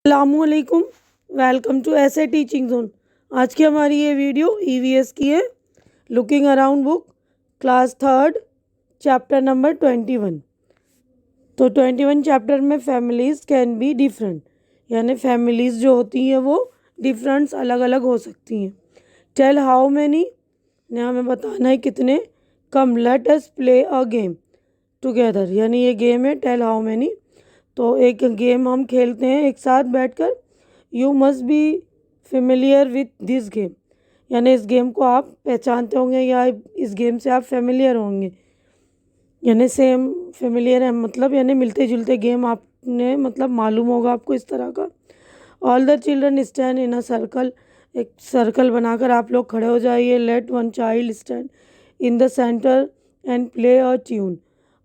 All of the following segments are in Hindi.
अस्सलामुअलैकुम। वेलकम टू ऐसे टीचिंग जोन। आज की हमारी ये वीडियो ईवीएस की है। Looking around book, class third, chapter number 21। तो 21 चैप्टर में फैमिलीज़ कैन बी डिफरेंट, यानी फैमिलीज़ जो होती हैं वो डिफरेंट्स अलग अलग हो सकती हैं। टेल हाउ मैनी, ने हमें बताना है कितने। Come let us play a game together, यानी ये गेम है टेल हाउ मैनी। तो एक गेम हम खेलते हैं एक साथ बैठकर। You must be familiar with this game, यानी इस गेम को आप पहचानते होंगे या इस गेम से आप फेमिलियर होंगे, यानी सेम फेमिलियर है मतलब यानी मिलते जुलते गेम आपने मतलब मालूम होगा आपको इस तरह का। All the children stand in a circle, एक सर्कल बनाकर आप लोग खड़े हो जाइए। Let one child stand in the centre and play a tune,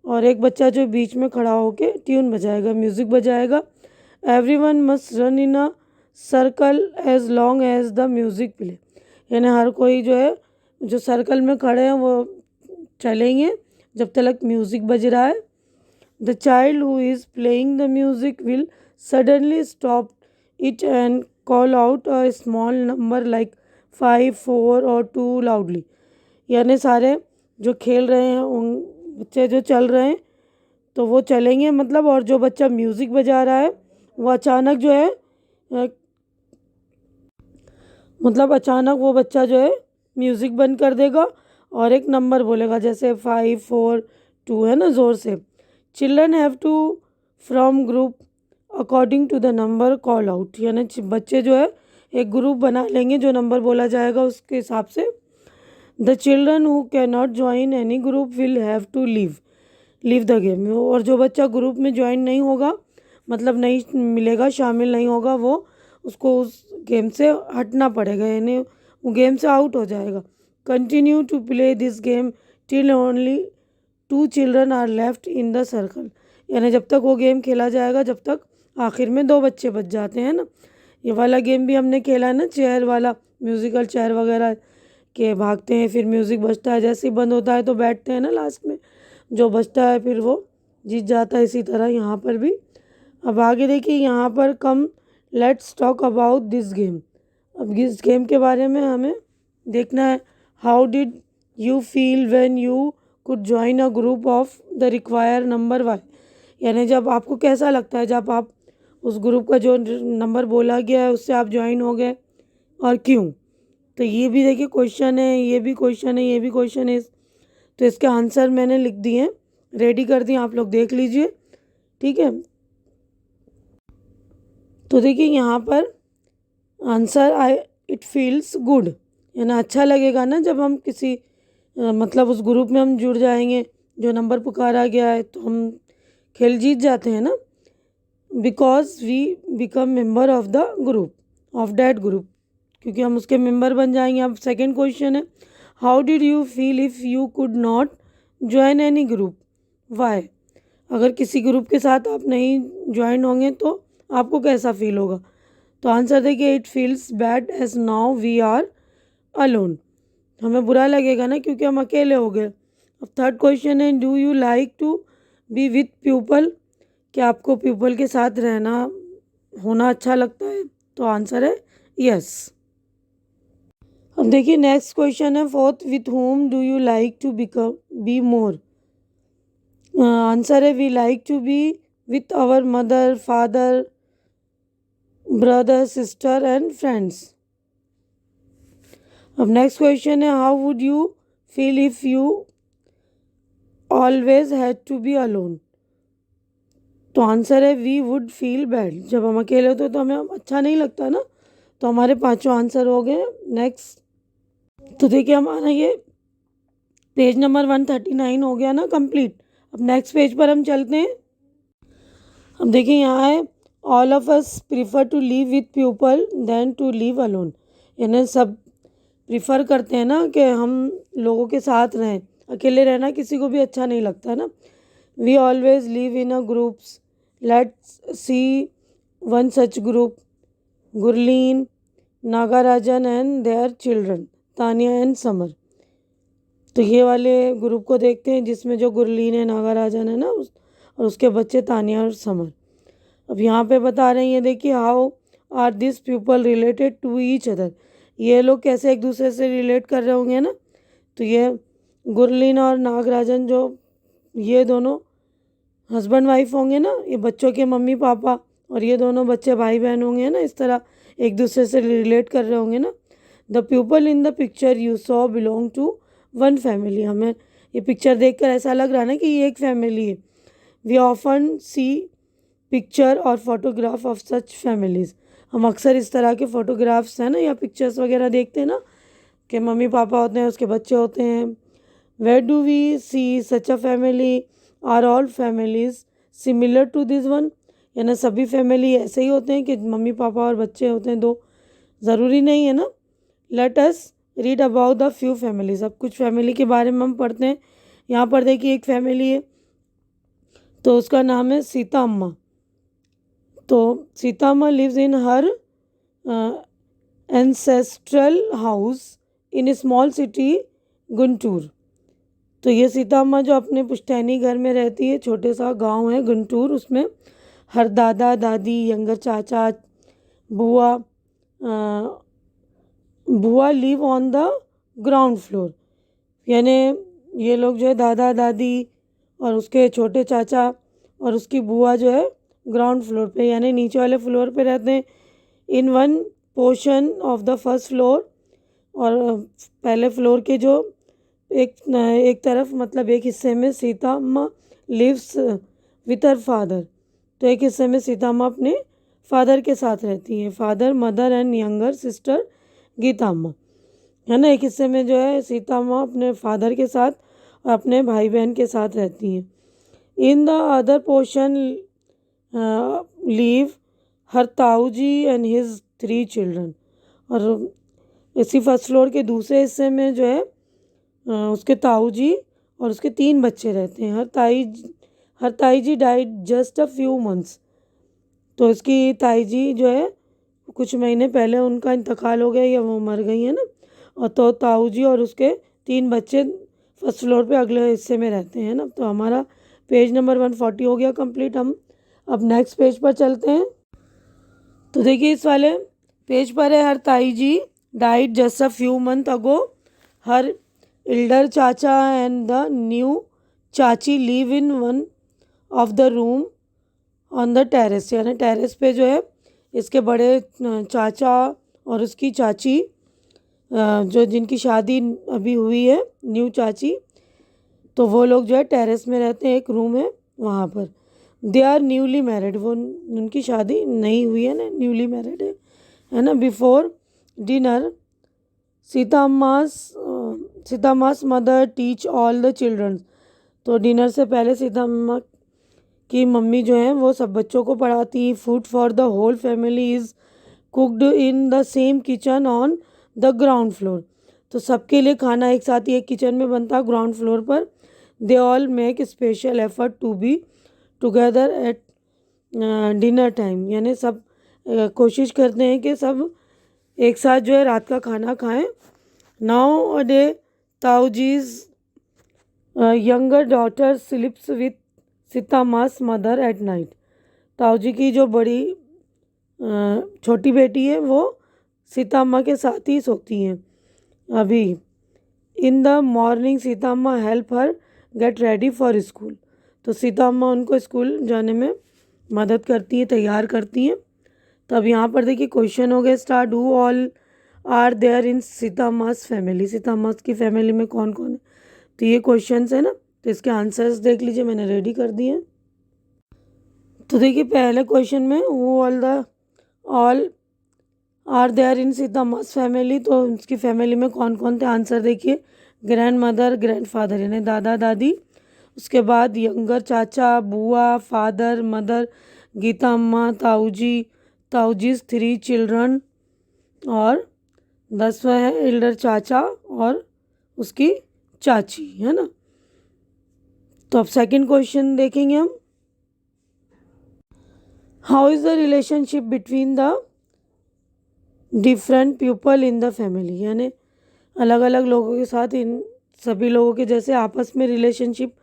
और एक बच्चा जो बीच में खड़ा होके ट्यून बजाएगा, म्यूज़िक बजाएगा। Everyone must run in a circle as long as the music play, यानी हर कोई जो है जो सर्कल में खड़े हैं वो चलेंगे जब तक म्यूज़िक बज रहा है। The child who is playing the music will suddenly stop it and call out a small number like 5, 4 और 2 लाउडली, यानी सारे जो खेल रहे हैं उन बच्चे जो चल रहे हैं तो वो चलेंगे मतलब, और जो बच्चा म्यूज़िक बजा रहा है वो अचानक जो है मतलब अचानक वो बच्चा जो है म्यूज़िक बंद कर देगा और एक नंबर बोलेगा, जैसे 5, 4, 2 है ना, ज़ोर से। Children have to form group according to the number call out, यानी बच्चे जो है एक ग्रुप बना लेंगे, जो नंबर बोला जाएगा उसके हिसाब से। The children who can not join any group will have to leave the game, और जो बच्चा ग्रुप में ज्वाइन नहीं होगा मतलब नहीं मिलेगा, शामिल नहीं होगा, वो उसको उस गेम से हटना पड़ेगा, यानी वो गेम से आउट हो जाएगा। Continue to play this game till only 2 children are left in the circle, यानी जब तक वो गेम खेला जाएगा जब तक आखिर में 2 बच्चे बच जाते हैं ना। ये वाला गेम भी हमने खेला है ना, चेयर वाला, म्यूज़िकल चेयर वगैरह के भागते हैं, फिर म्यूज़िक बजता है, जैसे ही बंद होता है तो बैठते हैं ना, लास्ट में जो बचता है फिर वो जीत जाता है। इसी तरह यहाँ पर भी। अब आगे देखिए यहाँ पर come let's talk about this game. अब इस गेम के बारे में हमें देखना है। How did you feel when you could join a group of the require number why, यानी जब आपको कैसा लगता है जब आप उस ग्रुप का जो नंबर बोला गया है उससे आप ज्वाइन हो गए, और क्यों। तो ये भी देखिए क्वेश्चन है, ये भी क्वेश्चन है, ये भी क्वेश्चन है। तो इसके आंसर मैंने लिख दिए हैं, रेडी कर दिए, आप लोग देख लीजिए, ठीक है। तो देखिए यहाँ पर answer I it feels good, यानी अच्छा लगेगा ना जब हम किसी मतलब उस ग्रुप में हम जुड़ जाएंगे, जो नंबर पुकारा गया है तो हम खेल जीत जाते हैं ना। Because we become member of the group of that group, क्योंकि हम उसके मेंबर बन जाएंगे। अब सेकंड क्वेश्चन है, how did you feel if you could not join any group why, अगर किसी ग्रुप के साथ आप नहीं ज्वाइन होंगे तो आपको कैसा फील होगा। तो आंसर देखिए, it feels bad as now we are alone, हमें बुरा लगेगा ना क्योंकि हम अकेले हो गए। अब थर्ड क्वेश्चन है, do you like to be with people, क्या आपको पीपल के साथ रहना होना अच्छा लगता है। तो आंसर है यस। अब देखिए नेक्स्ट क्वेश्चन है, fourth, with home do you like to become be more. Answer है we like to be with our mother, father, brother, sister and friends. अब नेक्स्ट क्वेश्चन है, how would you feel if you always had to be alone. तो आंसर है वी वुड फील बैड, जब हम अकेले होते तो हमें अच्छा नहीं लगता ना। तो हमारे पांचों आंसर हो गए। नेक्स्ट, तो देखिए हमारा ये पेज नंबर 139 हो गया ना कंप्लीट। अब नेक्स्ट पेज पर हम चलते हैं। अब देखिए यहाँ है, all of us prefer to live with people than to live alone, यानी सब प्रीफर करते हैं ना कि हम लोगों के साथ रहें, अकेले रहना किसी को भी अच्छा नहीं लगता ना। We always live in a groups, let's see one such group, Gurleen, Nagarajan and their children, Tania and Samar. तो ये वाले ग्रुप को देखते हैं जिसमें जो गुरलीन है, नागाराजन है ना और उसके बच्चे तानिया और समर। अब यहाँ पे बता रहे हैं, ये देखिए, how are this people related to each other, ये लोग कैसे एक दूसरे से रिलेट कर रहे होंगे ना। तो ये गुरलीन और नागराजन जो ये दोनों हस्बैंड वाइफ होंगे ना, ये बच्चों के मम्मी पापा, और ये दोनों बच्चे भाई बहन होंगे ना, इस तरह एक दूसरे से रिलेट कर रहे होंगे ना। The people in the picture you saw belong to one family, हमें ये पिक्चर देखकर ऐसा लग रहा है ना कि ये एक फैमिली है। वी ऑफन सी पिक्चर और फोटोग्राफ ऑफ सच फैमिलीज़, हम अक्सर इस तरह के फ़ोटोग्राफ्स हैं ना या पिक्चर्स वगैरह देखते हैं ना कि मम्मी पापा होते हैं, उसके बच्चे होते हैं। Where do we see such a family, are all families similar to this one, यानी सभी फैमिली ऐसे ही होते हैं कि मम्मी पापा और बच्चे होते हैं दो, ज़रूरी नहीं है ना। Let us read about the few families, अब कुछ फैमिली के बारे में हम पढ़ते हैं। यहाँ पर देखिए एक फैमिली है, तो उसका नाम है सीता अम्मा। तो Sita Amma lives in her ancestral house in a small city Guntur. तो ये सीता अम्मा जो अपने पुश्तैनी घर में रहती है, छोटे सा गांव है गुंटूर, उसमें हर दादा दादी, यंगर चाचा, बुआ बुआ live on the ground floor, यानी ये लोग जो है दादा दादी और उसके छोटे चाचा और उसकी बुआ जो है ग्राउंड फ्लोर पे यानी नीचे वाले फ्लोर पे रहते हैं। In one portion of the first floor, और पहले फ्लोर के जो एक तरफ मतलब एक हिस्से में Sita Amma lives with her father, तो एक हिस्से में सीता अम्मा अपने फादर के साथ रहती हैं, father mother and younger sister Geeta Amma, है ना। एक हिस्से में जो है सीता अम्मा अपने फादर के साथ और अपने भाई बहन के साथ रहती हैं। In the other portion leave her ताऊ जी एंड हिज 3 चिल्ड्रन, और इसी फर्स्ट फ्लोर के दूसरे हिस्से में जो है उसके ताऊ जी और उसके 3 बच्चे रहते हैं। Her tai ji died just a few months, तो इसकी ताई जी जो है कुछ महीने पहले उनका इंतकाल हो गया या वो मर गई है ना। और तो ताऊ जी और उसके 3 बच्चे फर्स्ट फ्लोर पे अगले हिस्से में रहते हैं ना। तो हमारा पेज नंबर 140 हो गया कंप्लीट। हम अब नेक्स्ट पेज पर चलते हैं। तो देखिए इस वाले पेज पर है, her tai ji died just a few month ago, her elder chacha and the new chachi live in one of the room on the terrace, यानी टेरेस पे जो है इसके बड़े चाचा और उसकी चाची जो जिनकी शादी अभी हुई है, न्यू चाची, तो वो लोग जो है टेरेस में रहते हैं, एक रूम है वहाँ पर। दे आर न्यूली मैरिड, वो उनकी शादी नहीं हुई है ना, न्यूली मैरिड है ना। Before dinner Sita Amma's mother teach all the children, तो डिनर से पहले सीता अम्मा की मम्मी जो है वो सब बच्चों को पढ़ाती। Food for the whole family is cooked in the same kitchen on the ground floor, तो सबके लिए खाना एक साथ ही एक किचन में बनता है ग्राउंड फ्लोर पर। They all make special effort to be together at dinner time, यानी सब कोशिश करते हैं कि सब एक साथ जो है रात का खाना खाएं। Nowadays Tauji's younger daughter sleeps with Sita Amma's mother at night, ताऊ जी की जो बड़ी छोटी बेटी है वो सीता अम्मा के साथ ही सोती हैं अभी। इन द मॉर्निंग सीता अम्मा help her get ready for school, तो सीता अम्मा उनको स्कूल जाने में मदद करती हैं, तैयार करती हैं। तब यहाँ पर देखिए क्वेश्चन हो गए start. Who all are there in Sita Amma's family, Sita Amma's की फैमिली में कौन कौन है, तो ये क्वेश्चंस है ना, तो इसके आंसर्स देख लीजिए, मैंने रेडी कर दिए हैं। तो देखिए पहले क्वेश्चन में who all are there in Sita Amma's family, तो उसकी फैमिली में कौन कौन थे, आंसर देखिए। ग्रैंड मदर, ग्रैंड फादर यानी दादा दादी, उसके बाद यंगर चाचा, बुआ, फादर मदर, गीता अम्मा, ताऊजीज 3 चिल्ड्रन, और 10वां है एल्डर चाचा और उसकी चाची, है ना। तो अब सेकंड क्वेश्चन देखेंगे हम। How is the relationship between the different people in the family, यानी अलग अलग लोगों के साथ इन सभी लोगों के जैसे आपस में रिलेशनशिप।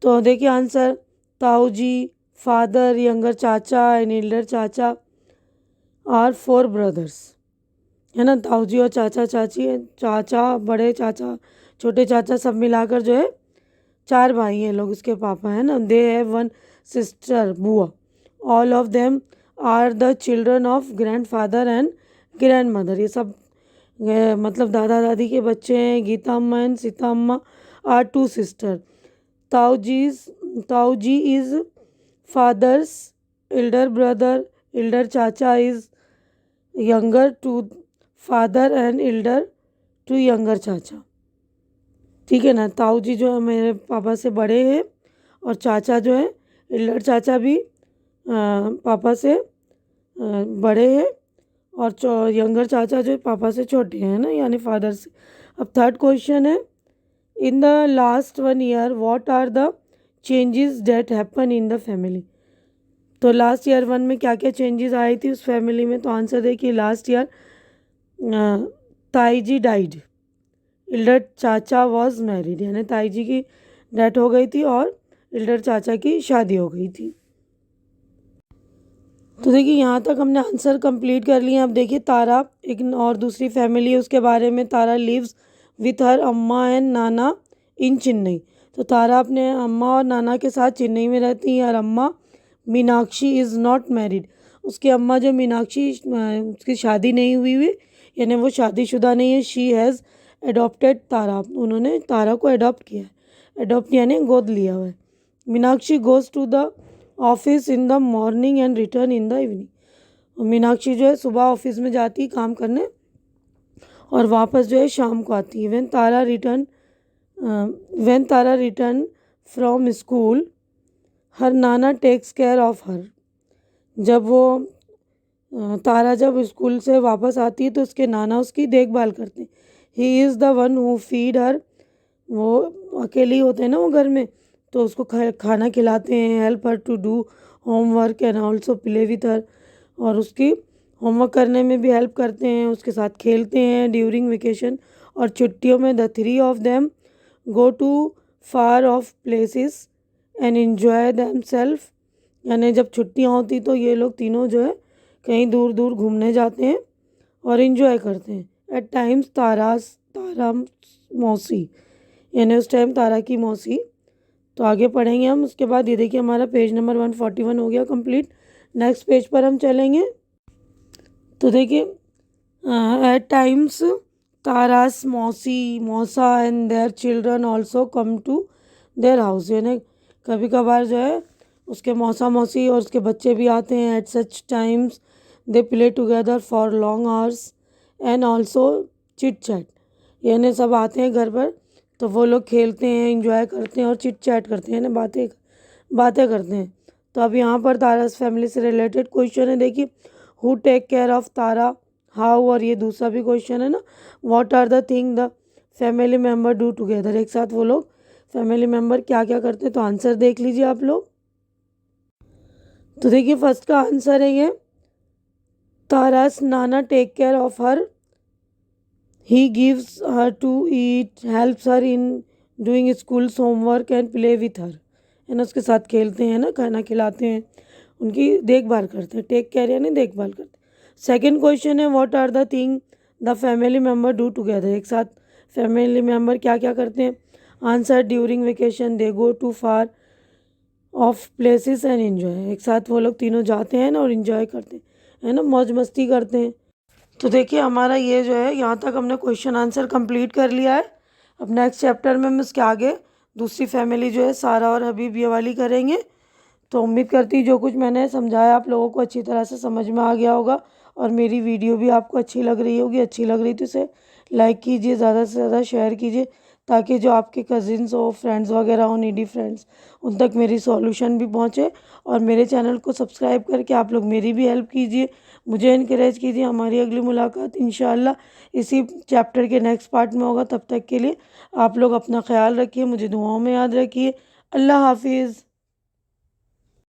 तो देखिए आंसर, ताऊ जी फादर, यंगर चाचा एंड एल्डर चाचा आर 4 ब्रदर्स, है ना। ताऊ जी और चाचा चाची, चाचा, बड़े चाचा, छोटे चाचा सब मिलाकर जो है 4 भाई हैं लोग, उसके पापा, है ना। दे हैव 1 सिस्टर, बुआ। All of them are the children of grandfather and grandmother. ये सब मतलब दादा दादी के बच्चे हैं। गीता अम्मा एंड सीता अम्मा are 2 sister. Tau ji is father's elder brother. Elder chacha is younger to father and elder to younger chacha. ठीक है ना। ताऊ जी जो है मेरे पापा से बड़े हैं और चाचा जो है एल्डर चाचा भी पापा से बड़े हैं और यंगर चाचा जो पापा से छोटे हैं ना, यानी फादर से। अब थर्ड क्वेश्चन है, in the last 1 year what are the changes that happen in the family. तो लास्ट ईयर 1 में क्या क्या चेंजेस आई थी उस फैमिली में। तो आंसर देखिए, लास्ट ईयर ताई जी डाइड, एल्डर चाचा वॉज मैरिड, यानी ताई जी की डेथ हो गई थी और एल्डर चाचा की शादी हो गई थी। तो देखिए यहाँ तक हमने आंसर कंप्लीट कर लिया। अब देखिए तारा, एक और दूसरी फैमिली है उसके बारे में। तारा लिव्स विथ हर अम्मा एंड नाना इन चेन्नई। तो तारा अपने अम्मा और नाना के साथ चेन्नई में रहती है। और अम्मा मीनाक्षी इज़ नॉट मैरिड, उसकी अम्मा जो मीनाक्षी, उसकी शादी नहीं हुई, यानी वो शादीशुदा नहीं है। शी हैज़ एडॉप्टेड तारा, उन्होंने तारा को एडॉप्ट किया है। एडॉप्ट यानी गोद लिया हुआ है। Meenakshi goes to the office in the morning and return in the evening. Meenakshi जो है सुबह ऑफिस में जाती है काम करने और वापस जो है शाम को आती है। When Tara return from school her nana takes care of हर। जब वो तारा जब स्कूल से वापस आती है तो उसके नाना उसकी देखभाल करते हैं। He is the one who feed her, वो अकेली होते हैं ना वो घर में, तो उसको खाना खिलाते हैं। Help her to do homework and also play with her, और उसकी होमवर्क करने में भी हेल्प करते हैं, उसके साथ खेलते हैं ड्यूरिंग वेकेशन। और छुट्टियों में the 3 of them go to far off places and enjoy them self. यानी जब छुट्टियाँ होती तो ये लोग तीनों जो है कहीं दूर दूर घूमने जाते हैं और इन्जॉय करते हैं। एट टाइम्स तारा मौसी, यानी उस टाइम तारा की मौसी। तो आगे पढ़ेंगे हम। उसके बाद ये देखिए हमारा पेज नंबर 141 हो गया कंप्लीट। नेक्स्ट पेज पर हम चलेंगे। तो देखिए एट टाइम्स तारास मौसा and their children also come to their house, यानी कभी कभार जो है उसके मौसी और उसके बच्चे भी आते हैं। At such times they play together for long hours and also chit chat, यानी सब आते हैं घर पर तो वो लोग खेलते हैं, इंजॉय करते हैं और चिट चैट करते हैं ना, बातें करते हैं। तो अब यहाँ पर तारास फैमिली से रिलेटेड क्वेश्चन है। देखिए, who take care of Tara, how, और ये दूसरा भी क्वेश्चन है ना, what are the thing the family member do together. एक साथ वो लोग फैमिली मेम्बर क्या क्या करते हैं। तो आंसर देख लीजिए आप लोग। तो देखिए फर्स्ट का आंसर है ये, तारास नाना take care of her, he gives her to eat, helps her in doing school's homework and play with her, है ना, उसके साथ खेलते हैं ना, खाना खिलाते हैं, उनकी देखभाल करते हैं। टेक केयर यानी देखभाल करते हैं। सेकंड क्वेश्चन है, what are the thing the family member do together. एक साथ फैमिली मेम्बर क्या क्या करते हैं। Answer, during vacation they go to far off places and enjoy. एक साथ वो लोग तीनों जाते हैं ना और इन्जॉय करते हैं, है ना, मौज मस्ती करते हैं। तो देखिए हमारा ये जो है यहाँ तक हमने क्वेश्चन आंसर कंप्लीट कर लिया है। अब नेक्स्ट चैप्टर में हम इसके आगे दूसरी फैमिली जो है सारा और हबीब ये वाली करेंगे। तो उम्मीद करती हूँ जो कुछ मैंने समझाया आप लोगों को अच्छी तरह से समझ में आ गया होगा और मेरी वीडियो भी आपको अच्छी लग रही होगी। अच्छी लग रही तो इसे लाइक कीजिए, ज़्यादा से ज़्यादा शेयर कीजिए ताकि जो आपके कज़िन्स हो, फ्रेंड्स वगैरह हो, नीडी फ्रेंड्स, उन तक मेरी सॉल्यूशन भी पहुँचे। और मेरे चैनल को सब्सक्राइब करके आप लोग मेरी भी हेल्प कीजिए, मुझे इनकरेज कीजिए। हमारी अगली मुलाकात इंशाल्लाह इसी चैप्टर के नेक्स्ट पार्ट में होगा। तब तक के लिए आप लोग अपना ख्याल रखिए, मुझे दुआओं में याद रखिए। अल्लाह हाफिज़।